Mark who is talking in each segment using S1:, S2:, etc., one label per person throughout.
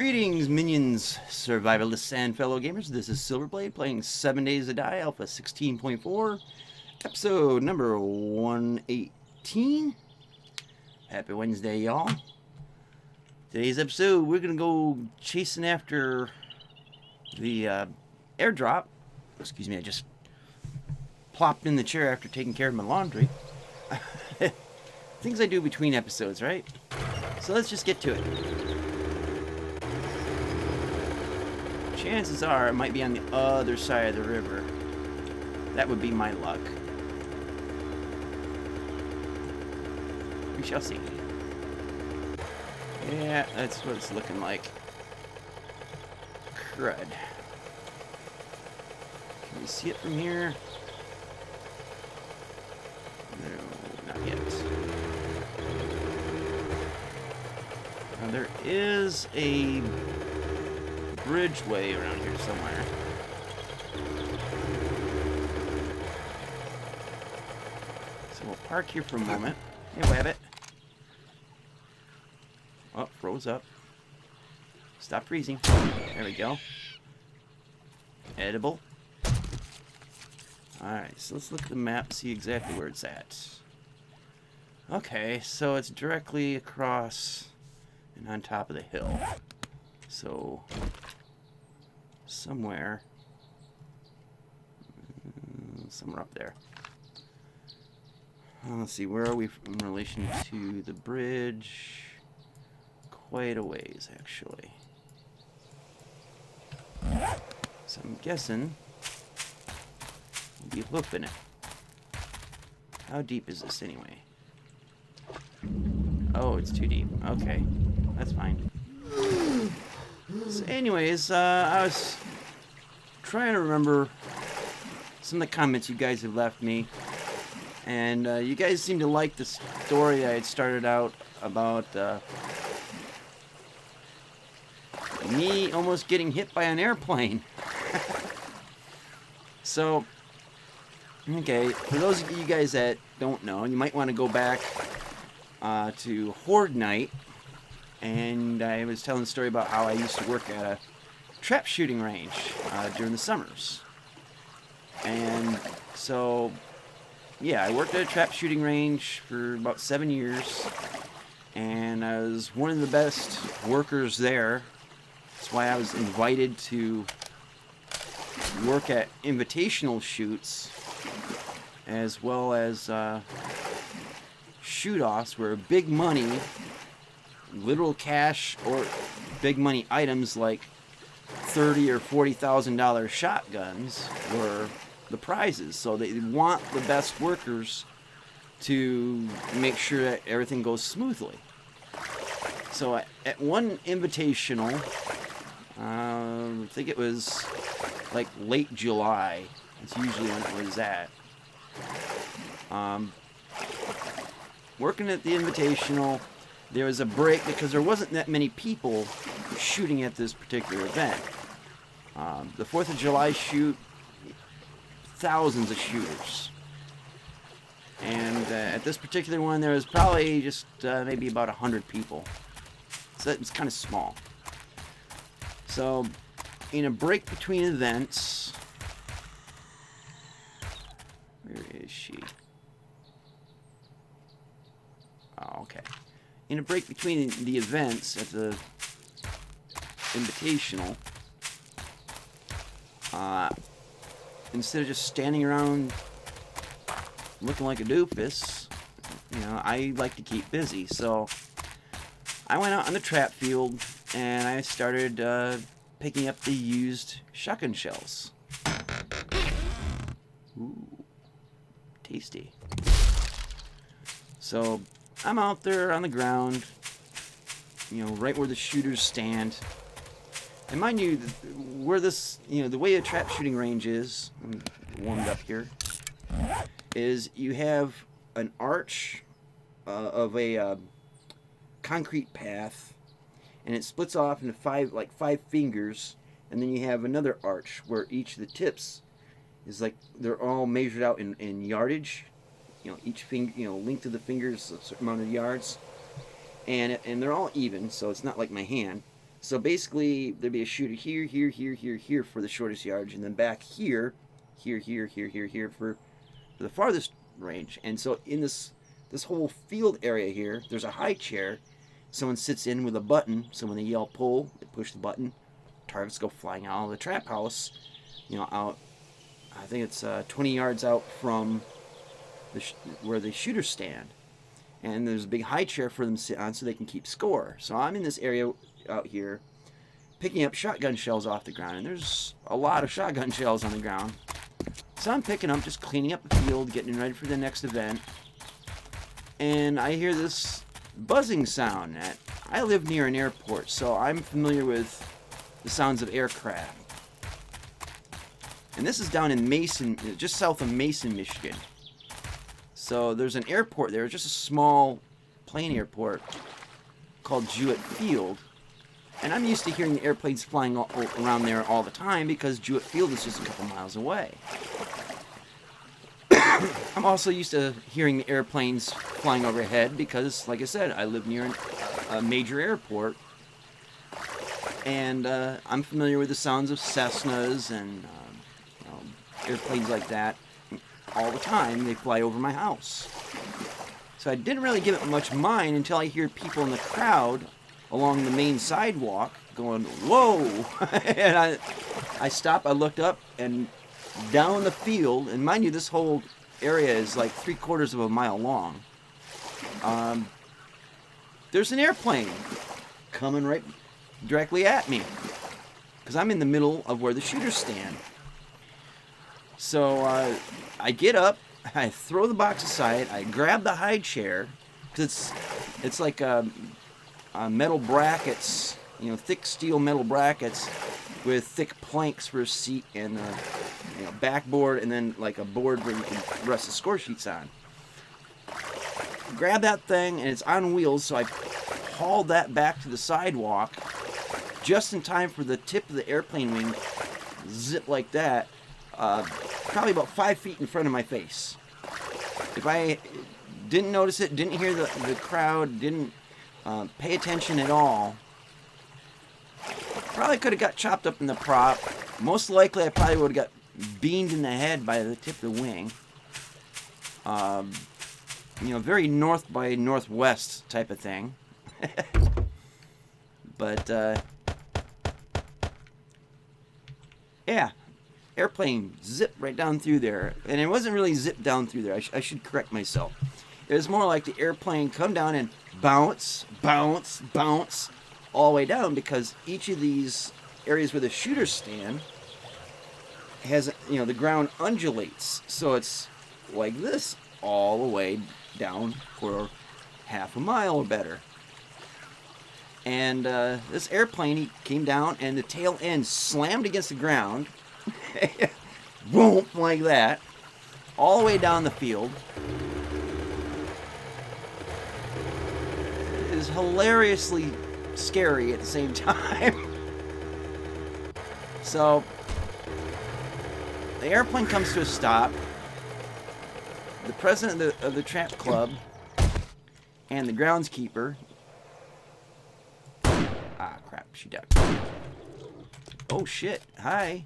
S1: Greetings, minions, survivalists, and fellow gamers. This is Silverblade playing 7 Days to Die, Alpha 16.4, episode number 118. Happy Wednesday, y'all. Today's episode, we're going to go chasing after the airdrop. Excuse me, I just plopped in the chair after taking care of my laundry. Things I do between episodes, right? So let's just get to it. Chances are it might be on the other side of the river. That would be my luck. We shall see. Yeah, that's what it's looking like. Crud. Can you see it from here? No, not yet. Now, there is a bridgeway around here somewhere. So we'll park here for a moment. Hey, Wabbit. Oh, froze up. Stop freezing. There we go. Edible. Alright, so let's look at the map, see exactly where it's at. Okay, so it's directly across and on top of the hill. So somewhere up there. Let's see, where are we in relation to the bridge? Quite a ways, actually. So I'm guessing we'll be hoofing it. How deep is this anyway? Oh, it's too deep. Okay, that's fine. So anyways, I was trying to remember some of the comments you guys have left me, and you guys seem to like the story I had started out about me almost getting hit by an airplane. So, okay, for those of you guys that don't know, you might want to go back to Horde Night. And I was telling the story about how I used to work at a trap shooting range during the summers. And so, yeah, I worked at a trap shooting range for about 7 years. And I was one of the best workers there. That's why I was invited to work at invitational shoots, as well as shoot-offs where big money, literal cash or big money items like $30,000 or $40,000 shotguns were the prizes. So they want the best workers to make sure that everything goes smoothly. So at one invitational, I think it was like late July. That's usually when it was at. Working at the invitational, there was a break because there wasn't that many people shooting at this particular event. The 4th of July shoot, thousands of shooters. And at this particular one, there was probably just maybe about 100 people. So it's kind of small. So, in a break between events, where is she? Oh, okay. In a break between the events at the invitational, instead of just standing around looking like a doofus, you know, I like to keep busy. So I went out on the trap field and I started picking up the used shotgun shells. Ooh, tasty. So I'm out there on the ground, you know, right where the shooters stand. And mind you, where this, you know, the way a trap shooting range is, I'm warmed up here, is you have an arch of a concrete path, and it splits off into five fingers, and then you have another arch where each of the tips is like, they're all measured out in yardage. You know, each finger, you know, length of the fingers, a certain amount of yards, and they're all even, so it's not like my hand. So basically, there'd be a shooter here, here, here, here, here for the shortest yardage, and then back here, here, here, here, here, here for the farthest range. And so in this whole field area here, there's a high chair. Someone sits in with a button, so when they yell pull, they push the button. Targets go flying out of the trap house, out, I think it's 20 yards out from where the shooters stand. And there's a big high chair for them to sit on so they can keep score. So I'm in this area out here picking up shotgun shells off the ground, and there's a lot of shotgun shells on the ground. So I'm picking up, just cleaning up the field, getting ready for the next event. And I hear this buzzing sound. I live near an airport, so I'm familiar with the sounds of aircraft. And this is down in Mason, just south of Mason, Michigan. So there's an airport there, just a small plane airport called Jewett Field. And I'm used to hearing the airplanes flying around there all the time because Jewett Field is just a couple miles away. I'm also used to hearing the airplanes flying overhead because, like I said, I live near a major airport. And I'm familiar with the sounds of Cessnas and airplanes like that all the time. They fly over my house. So I didn't really give it much mind until I hear people in the crowd along the main sidewalk going, whoa! And I stopped, I looked up, and down the field, and mind you, this whole area is like 3/4 of a mile long. There's an airplane coming right directly at me because I'm in the middle of where the shooters stand. So I get up, I throw the box aside, I grab the high chair because it's like metal brackets, thick steel metal brackets with thick planks for a seat and backboard, and then like a board where you can rest the score sheets on. Grab that thing, and it's on wheels, so I hauled that back to the sidewalk just in time for the tip of the airplane wing zip like that, probably about 5 feet in front of my face. If I didn't notice it, didn't hear the crowd, didn't pay attention at all, probably could have got chopped up in the prop. Most likely I probably would have got beamed in the head by the tip of the wing. Very north by northwest type of thing. But yeah, airplane zipped right down through there. And it wasn't really zipped down through there. I should correct myself. It was more like the airplane come down and bounce, bounce, bounce all the way down, because each of these areas where the shooters stand has, the ground undulates. So it's like this all the way down for half a mile or better. And this airplane, he came down and the tail end slammed against the ground. Boom, like that. All the way down the field. It is hilariously scary at the same time. So, the airplane comes to a stop. The president of the Trap Club and the groundskeeper. Ah, crap, she ducked. Oh, shit. Hi.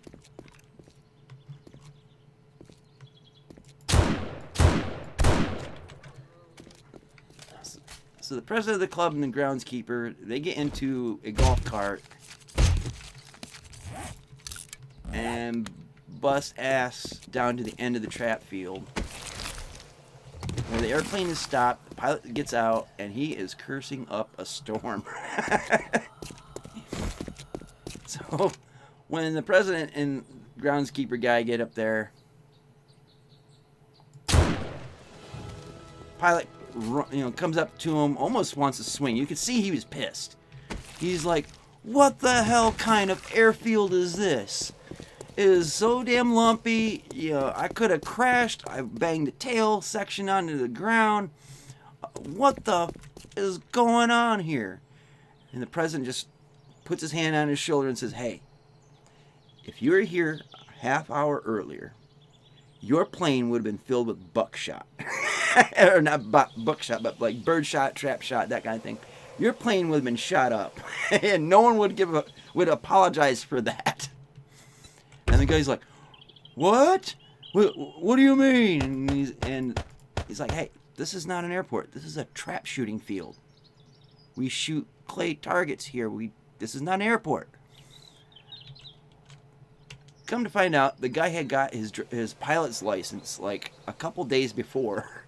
S1: So the president of the club and the groundskeeper, they get into a golf cart and bust ass down to the end of the trap field. When the airplane is stopped, the pilot gets out, and he is cursing up a storm. So, when the president and groundskeeper guy get up there, pilot, comes up to him, almost wants to swing. You could see he was pissed. He's like, "What the hell kind of airfield is this? It is so damn lumpy. I could have crashed. I banged the tail section onto the ground. What the is going on here?" And the president just puts his hand on his shoulder and says, "Hey, if you were here a half hour earlier, your plane would have been filled with buckshot." Or not buckshot, but like birdshot, trap shot, that kind of thing. your plane would have been shot up, and no one would apologize for that. And the guy's like, "What? What do you mean?" And he's like, "Hey, this is not an airport. This is a trap shooting field. We shoot clay targets here. This is not an airport." Come to find out, the guy had got his pilot's license like a couple days before.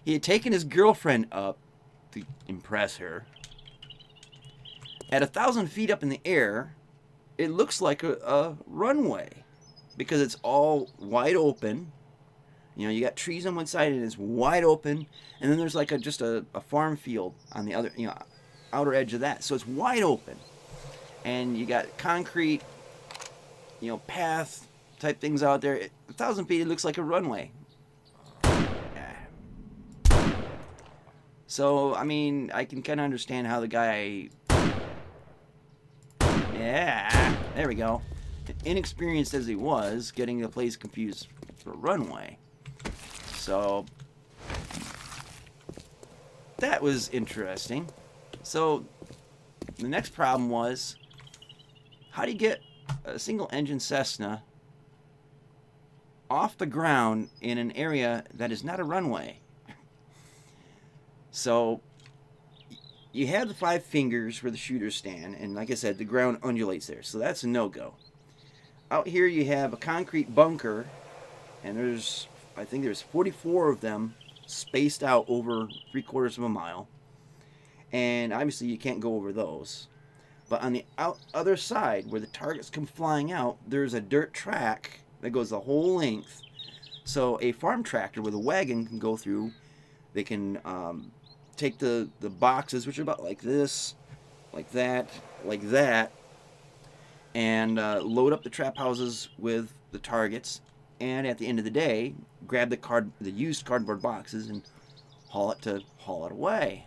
S1: He had taken his girlfriend up to impress her. At 1,000 feet up in the air, it looks like a runway because it's all wide open. You know, you got trees on one side and it's wide open, and then there's like just a farm field on the other, outer edge of that. So it's wide open, and you got concrete, path type things out there. 1,000 feet, it looks like a runway. So, I mean, I can kind of understand how the guy... Yeah, there we go. Inexperienced as he was, getting the place confused for a runway. So, that was interesting. So, the next problem was, how do you get a single-engine Cessna off the ground in an area that is not a runway? So, you have the 5 fingers where the shooters stand, and like I said, the ground undulates there, so that's a no-go. Out here you have a concrete bunker, and I think there's 44 of them spaced out over 3/4 of a mile, and obviously you can't go over those. But on the other side, where the targets come flying out, there's a dirt track that goes the whole length, so a farm tractor with a wagon can go through. They can take the boxes, which are about like this, like that, and load up the trap houses with the targets, and at the end of the day, grab the used cardboard boxes and haul it away.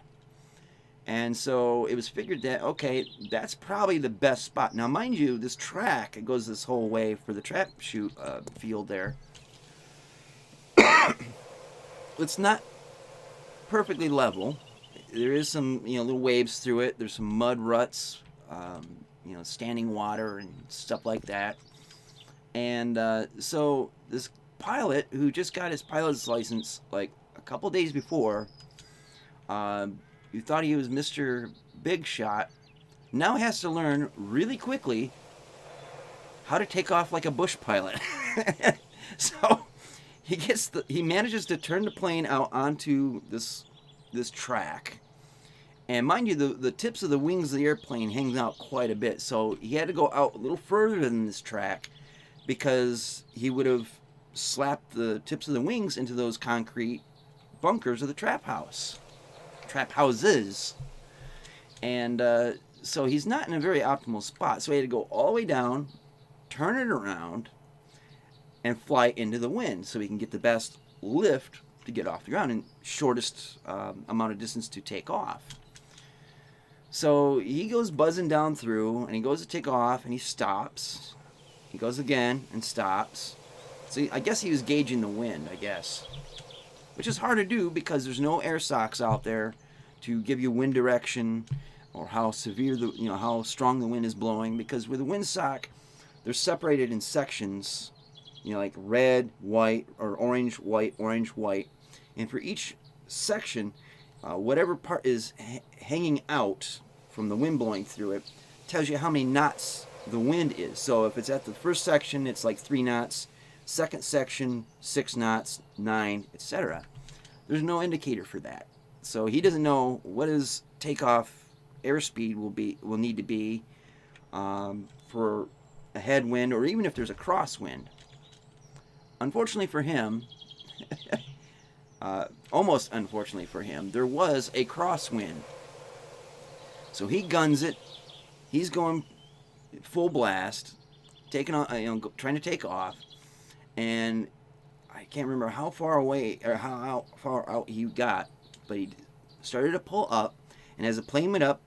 S1: And so it was figured that, okay, that's probably the best spot. Now, mind you, this track, it goes this whole way for the trap shoot field there. It's not perfectly level. There is some little waves through it. There's some mud ruts, standing water and stuff like that. And so this pilot, who just got his pilot's license like a couple days before, who thought he was Mr. Big Shot, now has to learn really quickly how to take off like a bush pilot. So he manages to turn the plane out onto this track, and mind you, the tips of the wings of the airplane hangs out quite a bit, so he had to go out a little further than this track because he would have slapped the tips of the wings into those concrete bunkers of the trap houses, and so he's not in a very optimal spot, so he had to go all the way down, turn it around, and fly into the wind so he can get the best lift to get off the ground and shortest amount of distance to take off. So he goes buzzing down through, and he goes to take off, and he stops. He goes again and stops. So I guess he was gauging the wind, which is hard to do because there's no air socks out there to give you wind direction or how severe how strong the wind is blowing, because with a wind sock, they're separated in sections, like red, white, or orange, white, and for each section, whatever part is hanging out from the wind blowing through it tells you how many knots the wind is. So if it's at the first section, it's like 3 knots, second section 6 knots, 9, etc. There's no indicator for that, so he doesn't know what his takeoff airspeed will need to be for a headwind, or even if there's a crosswind. Unfortunately for him, almost unfortunately for him, there was a crosswind. So he guns it. He's going full blast, taking on, trying to take off, and I can't remember how far away or how far out he got, but he started to pull up, and as the plane went up,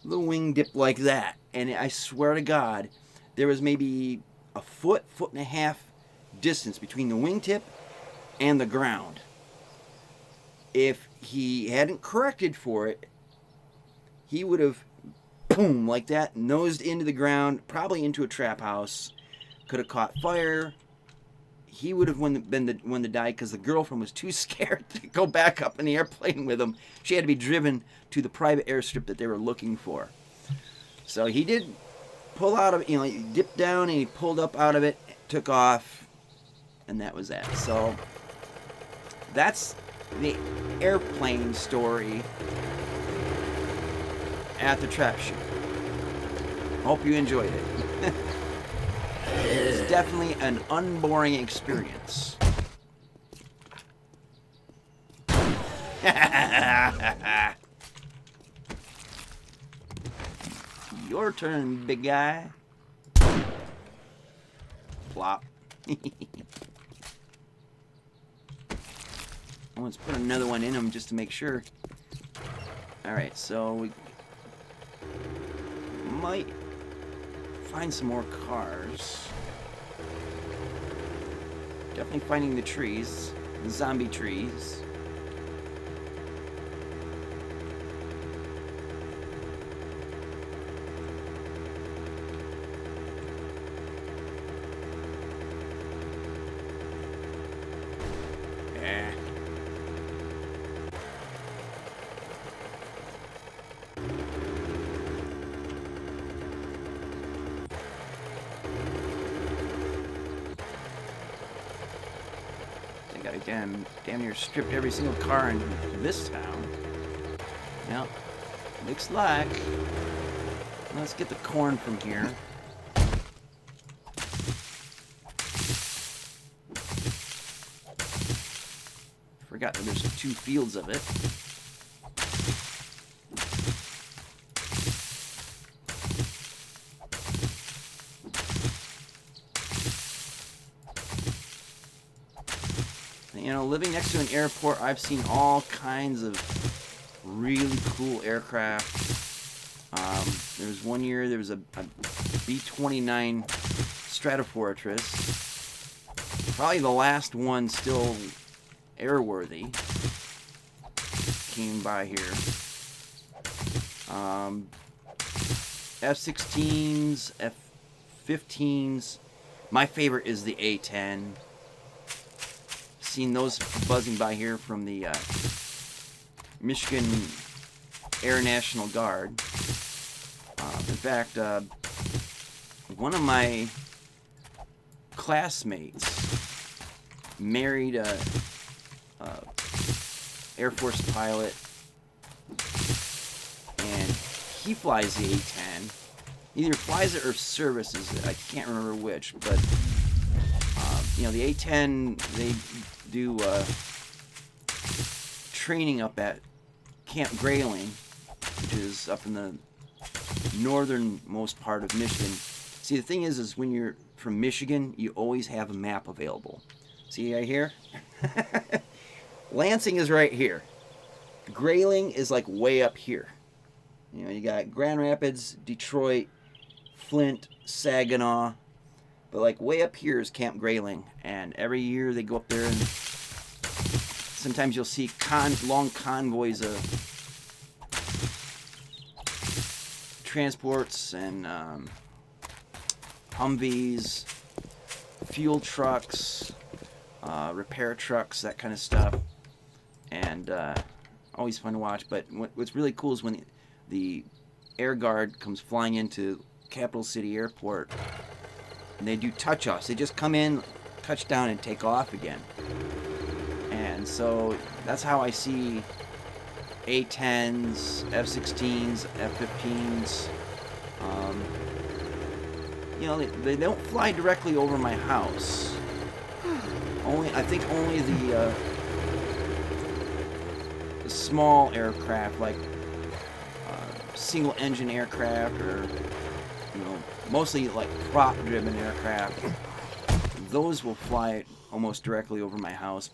S1: the wing dipped like that, and I swear to God, there was maybe a foot and a half distance between the wingtip and the ground. If he hadn't corrected for it, he would have, boom, like that, nosed into the ground, probably into a trap house. Could have caught fire. He would have been the one to die because the girlfriend was too scared to go back up in the airplane with him. She had to be driven to the private airstrip that they were looking for. So he did pull out of, he dipped down and he pulled up out of it, took off, and that was that. So that's the airplane story at the trap shoot. Hope you enjoyed it. It was definitely an unboring experience. Your turn, big guy. Plop. Let's put another one in him just to make sure. Alright, so we might find some more cars. Definitely finding the trees, the zombie trees. Damn near stripped every single car in this town. Now, looks like. Let's get the corn from here. Forgot that there's 2 fields of it. Living next to an airport, I've seen all kinds of really cool aircraft. There was one year, there was a B-29 Stratofortress. Probably the last one still airworthy. Came by here. F-16s, F-15s. My favorite is the A-10. Seen those buzzing by here from the Michigan Air National Guard. In fact, one of my classmates married a Air Force pilot, and he flies the A-10. Either flies it or services it. I can't remember which, but the A-10, they do training up at Camp Grayling, which is up in the northernmost part of Michigan. See, the thing is when you're from Michigan, you always have a map available. See right here? Lansing is right here. Grayling is like way up here. You got Grand Rapids, Detroit, Flint, Saginaw. But like way up here is Camp Grayling, and every year they go up there, and sometimes you'll see long convoys of transports and Humvees, fuel trucks, repair trucks, that kind of stuff, and always fun to watch. But what's really cool is when the Air Guard comes flying into Capital City Airport. And they do touch-offs. They just come in, touch down, and take off again. And so that's how I see A-10s, F-16s, F-15s. They don't fly directly over my house. I think only the small aircraft, like single-engine aircraft, or mostly like prop-driven aircraft. Those will fly almost directly over my house.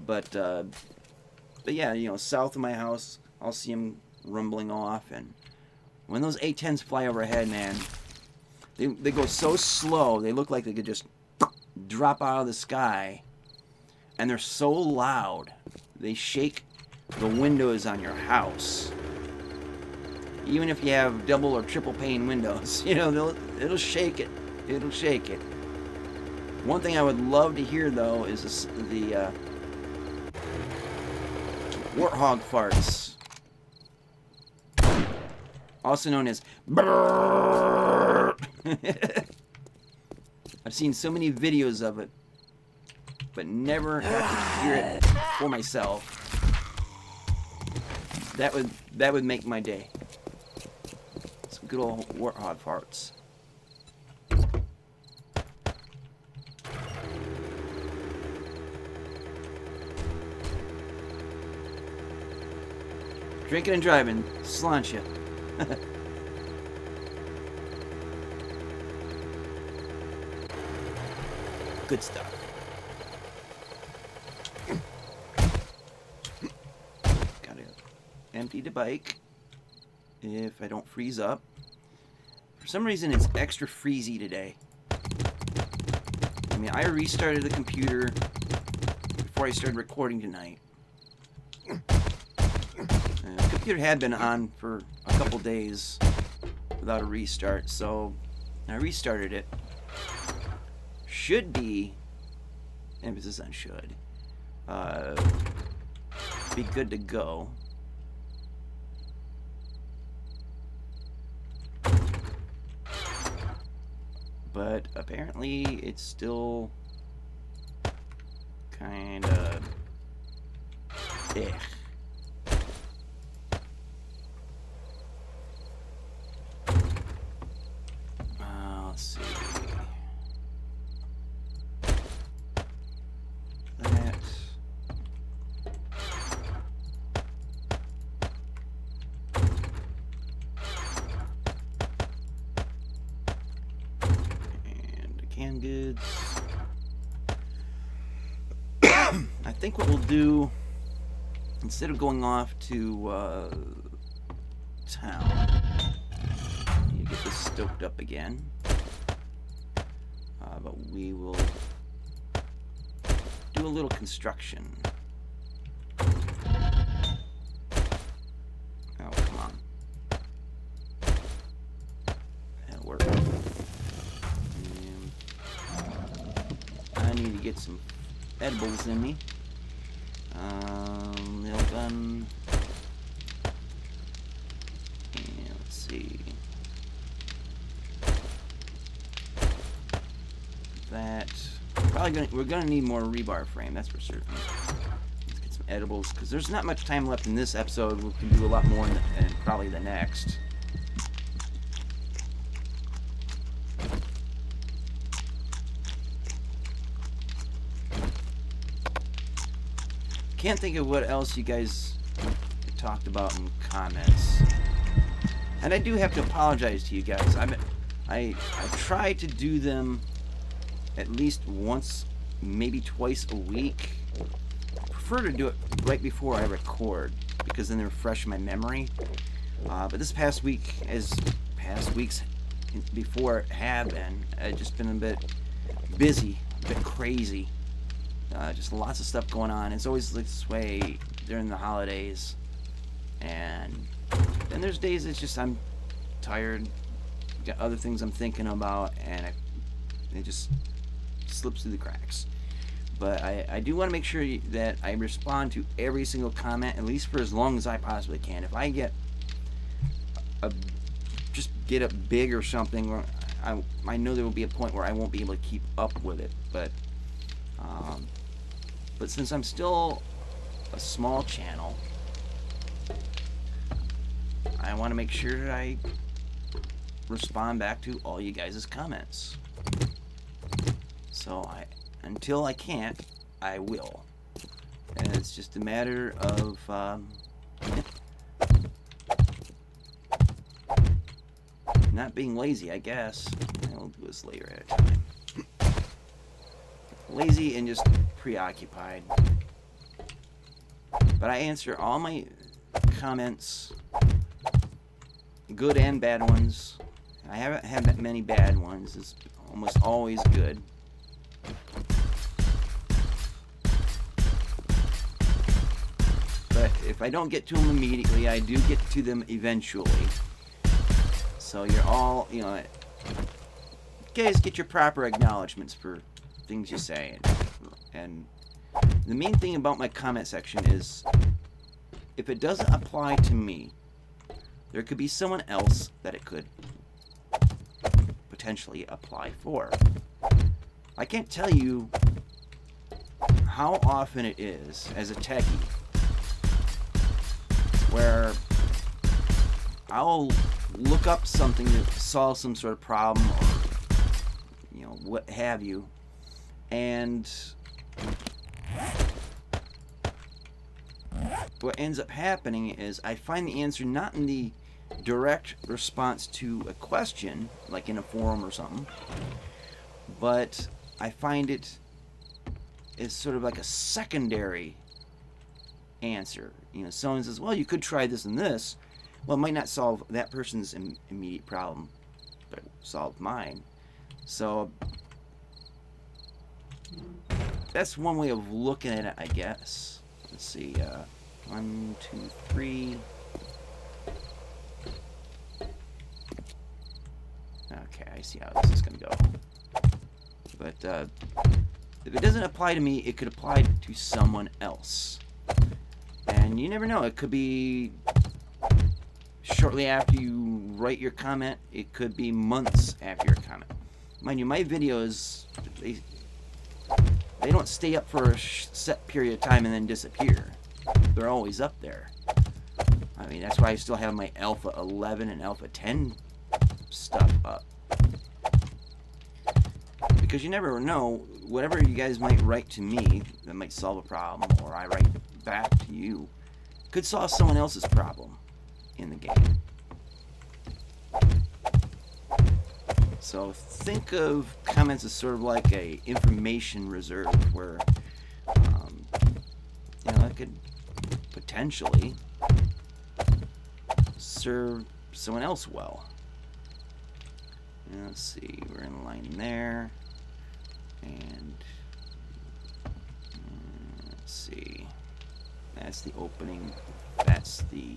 S1: But yeah, south of my house, I'll see them rumbling off. And when those A-10s fly overhead, man, they go so slow, they look like they could just drop out of the sky. And they're so loud. They shake the windows on your house. Even if you have double or triple pane windows, you know, it'll shake it. It'll shake it. One thing I would love to hear, though, is the warthog farts. Also known as brrrr. I've seen so many videos of it, but never have to hear it for myself. That would make my day. Some good old warthog farts. Drinking and driving, sláinte. Good stuff. Gotta empty the bike if I don't freeze up. For some reason, it's extra freezy today. I mean, I restarted the computer before I started recording tonight. The computer had been on for a couple days without a restart, so I restarted it. Should be, emphasis on should, be good to go. But apparently it's still kind of let's see. That. And the canned goods. I think what we'll do, instead of going off to town, you get this stoked up again. But we will do a little construction. Oh, come on. That'll work. And I need to get some edibles in me. Nail gun. And let's see. That we're gonna need more rebar frame, that's for certain. Let's get some edibles, because there's not much time left in this episode. We can do a lot more in probably the next. Can't think of what else you guys talked about in comments. And I do have to apologize to you guys. I try to do them at least once, maybe twice a week. I prefer to do it right before I record, because then they're fresh in my memory. But this past week, as past weeks before have been, I've just been a bit busy, a bit crazy. Just lots of stuff going on. It's always this way during the holidays. And then there's days it's just I'm tired, got other things I'm thinking about, and it just slips through the cracks. But I do want to make sure that I respond to every single comment, at least for as long as I possibly can. If I get get up big or something, or I know there will be a point where I won't be able to keep up with it. But since I'm still a small channel, I want to make sure that I respond back to all you guys' comments. So until I can't, I will. And it's just a matter of not being lazy, I guess. I'll do this later at a time. Lazy and just preoccupied. But I answer all my comments, good and bad ones. I haven't had that many bad ones. It's almost always good. But if I don't get to them immediately, I do get to them eventually. So you're all, you know, guys get your proper acknowledgments for things you say. And the main thing about my comment section is, if it doesn't apply to me, there could be someone else that it could potentially apply for. I can't tell you how often it is, as a techie, where I'll look up something to solve some sort of problem, or, you know, what have you, and what ends up happening is I find the answer not in the direct response to a question, like in a forum or something, but I find it is sort of like a secondary answer. You know, someone says, well, you could try this and this. Well, it might not solve that person's immediate problem, but it solved mine. So that's one way of looking at it, I guess. Let's see, 1, 2, 3. Okay, I see how this is going to go. But if it doesn't apply to me, it could apply to someone else. And you never know. It could be shortly after you write your comment. It could be months after your comment. Mind you, my videos, they don't stay up for a set period of time and then disappear. They're always up there. I mean, that's why I still have my Alpha 11 and Alpha 10 stuff up. Because you never know, whatever you guys might write to me that might solve a problem, or I write back to you, could solve someone else's problem in the game. So think of comments as sort of like a information reserve, where you know, it could potentially serve someone else well. Let's see, we're in line there, and let's see, that's the opening, that's the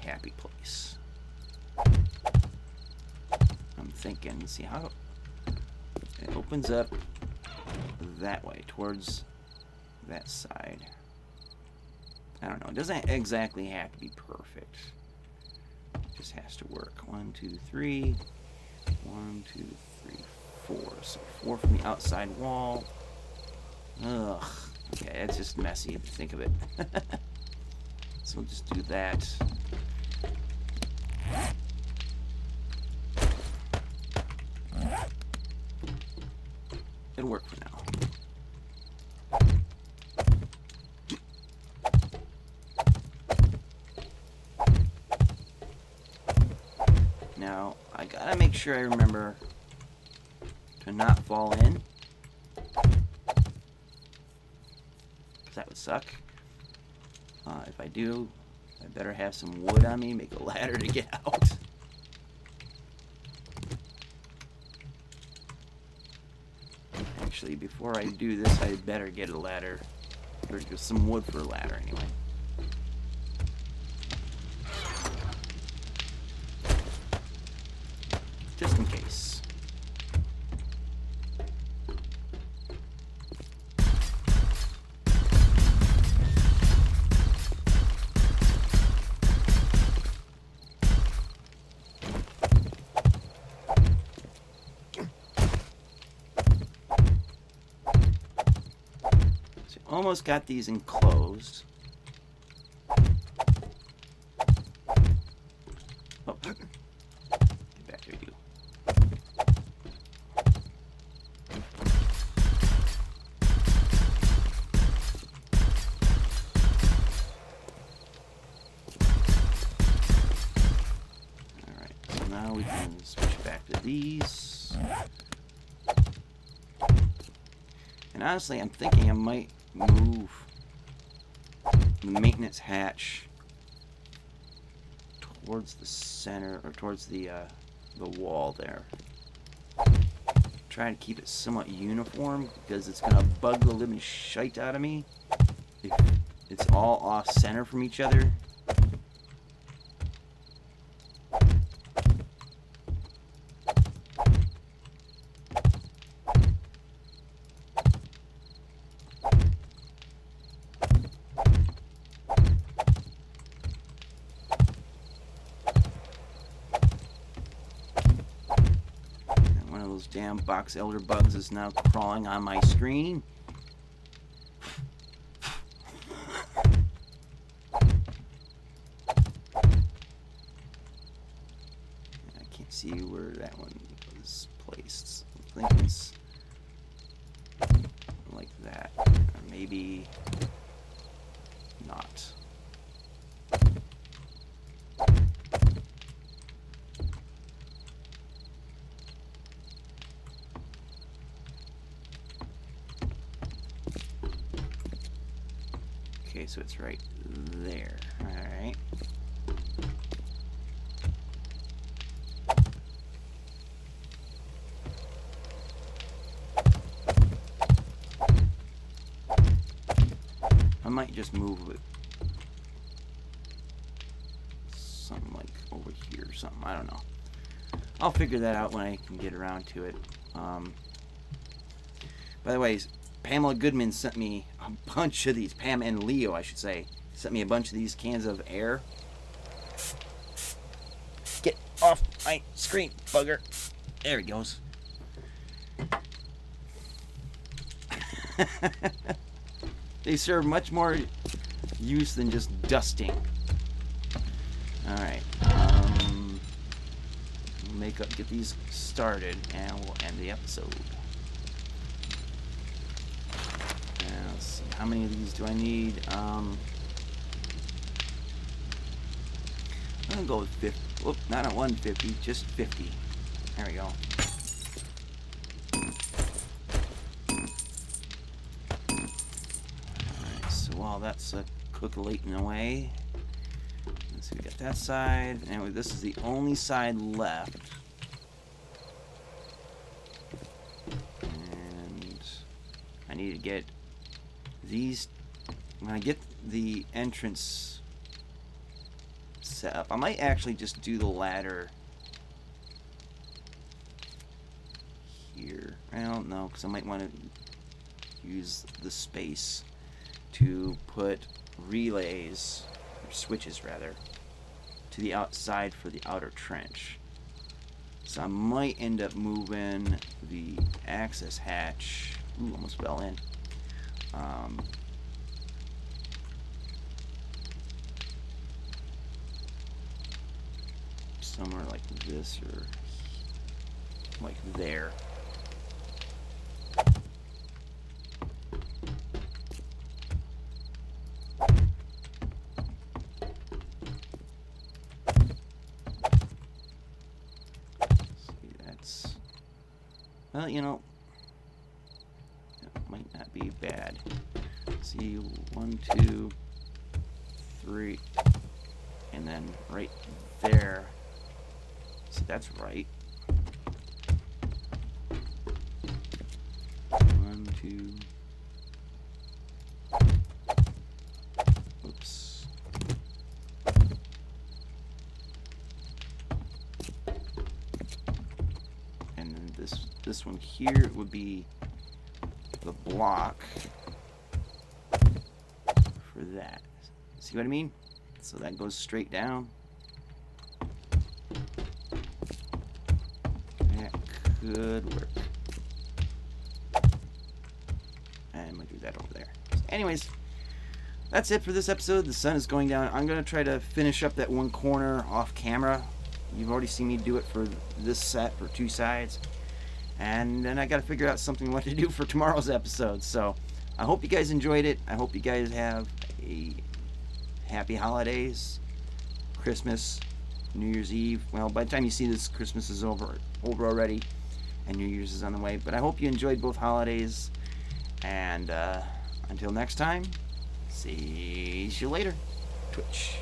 S1: happy place. I'm thinking, let's see how it opens up that way, towards that side. I don't know, it doesn't exactly have to be perfect, it just has to work. 1, 2, 3. 1, 2, 3, 4. So 4 from the outside wall. Ugh. Okay, that's just messy if you think of it. So we'll just do that. It'll work for now. Now, I gotta make sure I remember to not fall in. That would suck. If I do, I better have some wood on me, make a ladder to get out. Actually, before I do this, I better get a ladder. Or just some wood for a ladder, anyway. Just in case. So almost got these enclosed. Oh. Get back here, you. Alright, so now we can switch back to these. And honestly, I'm thinking I might move the maintenance hatch towards the center, or towards the wall there. Try to keep it somewhat uniform, because it's gonna bug the living shite out of me if it's all off center from each other. Damn box elder bugs is now crawling on my screen. I can't see where that one was placed. I think it's like that, or maybe not. Okay, so it's right there. Alright. I might just move it something like over here or something. I don't know. I'll figure that out when I can get around to it. By the way, Pamela Goodman sent me a bunch of these. Pam and Leo, I should say, sent me a bunch of these cans of air. Get off my screen, bugger. There he goes. They serve much more use than just dusting. Alright. Get these started, and we'll end the episode. Let's see, how many of these do I need? I'm gonna go with 50. Whoop, not a 150, just 50. There we go. Alright, so while that's cookulating away, let's see, we got that side. Anyway, this is the only side left. And I need to get these. When I get the entrance set up, I might actually just do the ladder here. I don't know, because I might want to use the space to put relays, or switches rather, to the outside for the outer trench. So I might end up moving the access hatch. Ooh, almost fell in. Somewhere like this, or like there. See, that's, well, you know, that might not be bad. See, 1, 2, 3, and then right there. See, that's right. 1, 2. Oops. And then this one here would be the block for that. See what I mean? So that goes straight down. Good work. And I'm gonna do that over there. Anyways, that's it for this episode. The sun is going down. I'm gonna try to finish up that one corner off camera. You've already seen me do it for this set for 2 sides. And then I gotta figure out something what to do for tomorrow's episode. So I hope you guys enjoyed it. I hope you guys have a happy holidays, Christmas, New Year's Eve. Well, by the time you see this, Christmas is over already, and New Year's is on the way. But I hope you enjoyed both holidays. And until next time, see you later. Twitch.